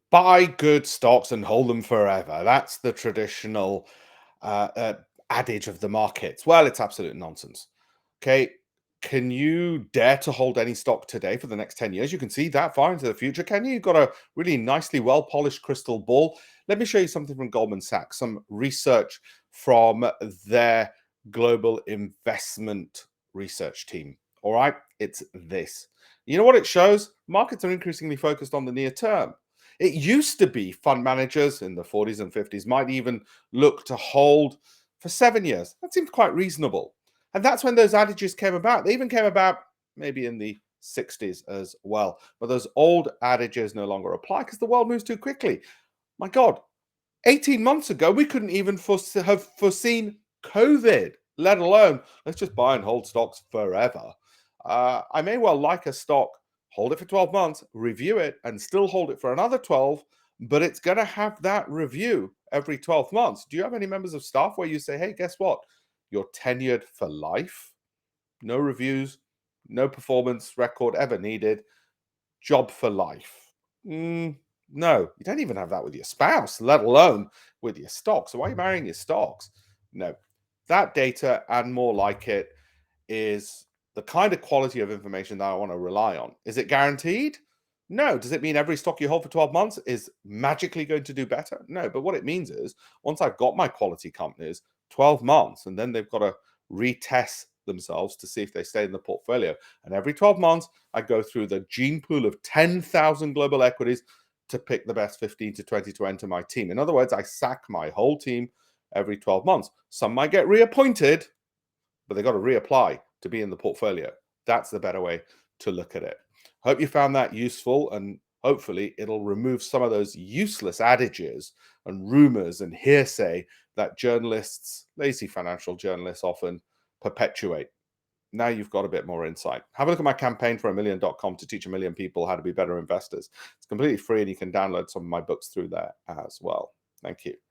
Buy good stocks and hold them forever. That's the traditional uh, uh, adage of the markets. Well, it's absolute nonsense. Okay. Can you dare to hold any stock today for the next 10 years? You can see that far into the future. Can you? You've got a really nicely well polished crystal ball. Let me show you something from Goldman Sachs, some research from their global investment research team. All right. It's this. You know what it shows? Markets are increasingly focused on the near term. It used to be fund managers in the 40s and 50s might even look to hold for 7 years. That seemed quite reasonable. And that's when those adages came about. They even came about maybe in the 60s as well. But those old adages no longer apply because the world moves too quickly. My God, 18 months ago, we couldn't even have foreseen COVID, let alone let's just buy and hold stocks forever. I may well like a stock, hold it for 12 months, review it, and still hold it for another 12, but it's going to have that review every 12 months. Do you have any members of staff where you say, hey, guess what? You're tenured for life, no reviews, no performance record ever needed, job for life? No, you don't even have that with your spouse, let alone with your stocks. So why are you marrying your stocks? No, that data and more like it is the kind of quality of information that I want to rely on. Is it guaranteed? No. Does it mean every stock you hold for 12 months is magically going to do better? No. But what it means is once I've got my quality companies, 12 months, and then they've got to retest themselves to see if they stay in the portfolio. And every 12 months, I go through the gene pool of 10,000 global equities to pick the best 15 to 20 to enter my team. In other words, I sack my whole team every 12 months. Some might get reappointed, but they've got to reapply to be in the portfolio. That's the better way to look at it. Hope you found that useful, and hopefully it'll remove some of those useless adages and rumors and hearsay that journalists, lazy financial journalists, often perpetuate. Now you've got a bit more insight. Have a look at my campaign for $1million.com to teach 1 million people how to be better investors. It's completely free, and you can download some of my books through there as well. Thank you.